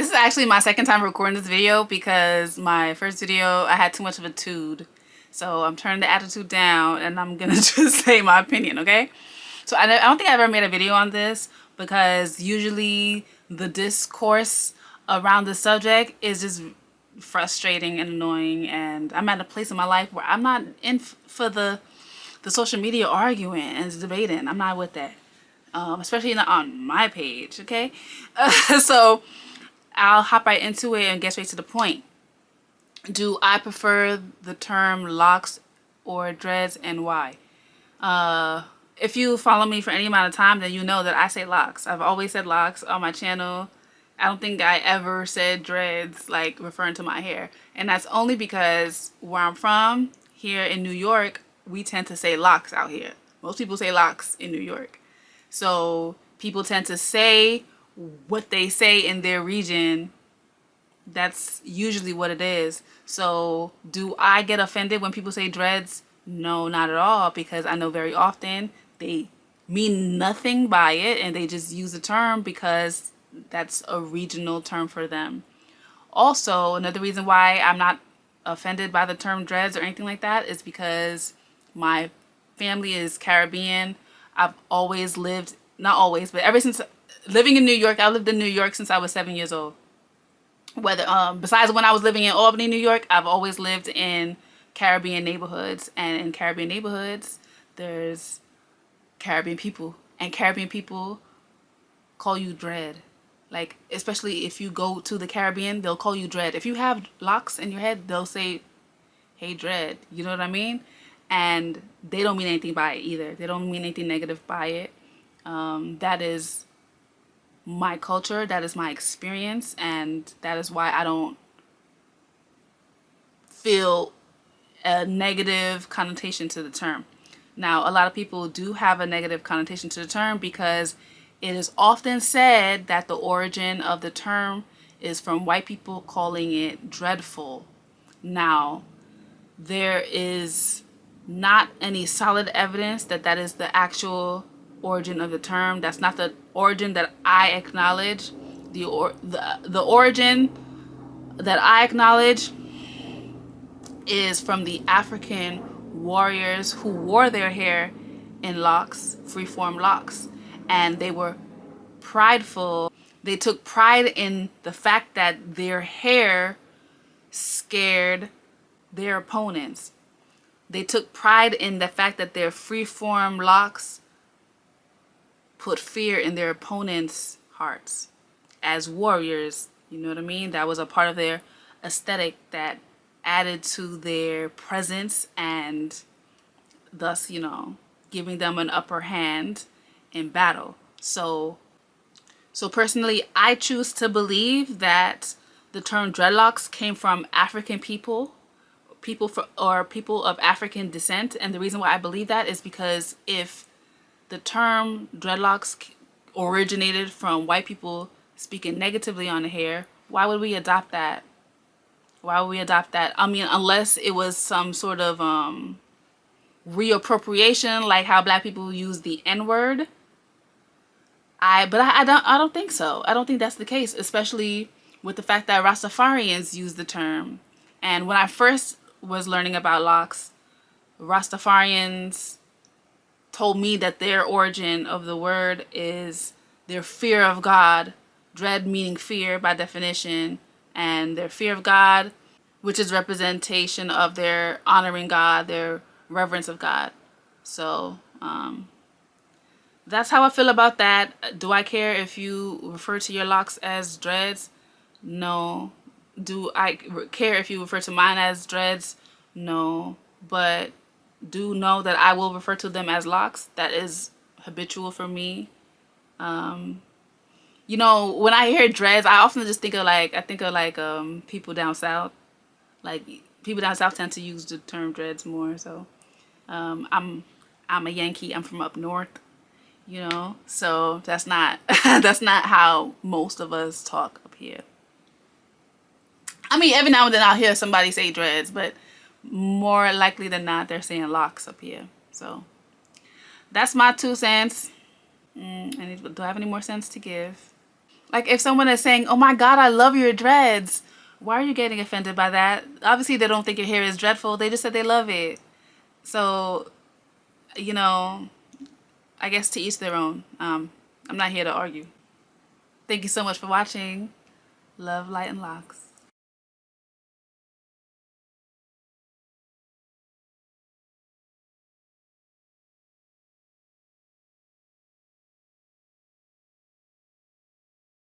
This is actually my second time recording this video because my first video, I had too much of a tude. So I'm turning the attitude down and I'm gonna just say my opinion, okay? So I don't think I've ever made a video on this because usually the discourse around the subject is just frustrating and annoying, and I'm at a place in my life where I'm not in for the social media arguing and debating. I'm not with that. Especially not on my page, okay? So I'll hop right into it and get straight to the point. Do I prefer the term locks or dreads, and why? If you follow me for any amount of time, then you know that I say locks. I've always said locks on my channel. I don't think I ever said dreads, like referring to my hair. And that's only because where I'm from, here in New York, we tend to say locks out here. Most people say locks in New York. So people tend to say what they say in their region. That's usually what it is. So do I get offended when people say dreads? No, not at all, because I know very often they mean nothing by it and they just use the term because that's a regional term for them. Also, another reason why I'm not offended by the term dreads or anything like that is because my family is Caribbean. I've always lived, not always, but ever since living in New York, I lived in New York since I was 7 years old. Whether besides when I was living in Albany, New York, I've always lived in Caribbean neighborhoods, and in Caribbean neighborhoods there's Caribbean people, and Caribbean people call you dread. Like, especially if you go to the Caribbean, they'll call you dread. If you have locks in your head, they'll say, hey, dread. You know what I mean? And they don't mean anything by it either. They don't mean anything negative by it. That is my culture. That is my experience. And that is why I don't feel a negative connotation to the term. Now, a lot of people do have a negative connotation to the term because it is often said that the origin of the term is from white people calling it dreadful. Now, there is not any solid evidence that that is the actual origin of the term. That's not the origin that I acknowledge. The origin that I acknowledge is from the African warriors who wore their hair in locks, freeform locks. And they were prideful. They took pride in the fact that their hair scared their opponents. They took pride in the fact that their freeform locks put fear in their opponents' hearts. As warriors, you know what I mean? That was a part of their aesthetic that added to their presence and thus, you know, giving them an upper hand in battle. So personally, I choose to believe that the term dreadlocks came from African people of African descent. And the reason why I believe that is because if the term dreadlocks originated from white people speaking negatively on the hair, why would we adopt that? Why would we adopt that? I mean, unless it was some sort of reappropriation, like how black people use the N-word. I don't think so. I don't think that's the case, especially with the fact that Rastafarians use the term. And when I first was learning about locks, Rastafarians told me that their origin of the word is their fear of God, dread meaning fear by definition, and their fear of God, which is representation of their honoring God, their reverence of God. So, that's how I feel about that. Do I care if you refer to your locks as dreads? No. Do I care if you refer to mine as dreads? No. But do know that I will refer to them as locks. That is habitual for me. You know, when I hear dreads, I often just think of people down south. Like, people down south tend to use the term dreads more. So I'm a Yankee. I'm from up north. You know, so that's not that's not how most of us talk up here. I mean, every now and then I'll hear somebody say dreads, but more likely than not, they're saying locks up here. So that's my 2 cents. Do I have any more cents to give? Like if someone is saying, "Oh my God, I love your dreads," why are you getting offended by that? Obviously, they don't think your hair is dreadful. They just said they love it. So, you know, I guess to each their own. I'm not here to argue. Thank you so much for watching. Love, light, and locks.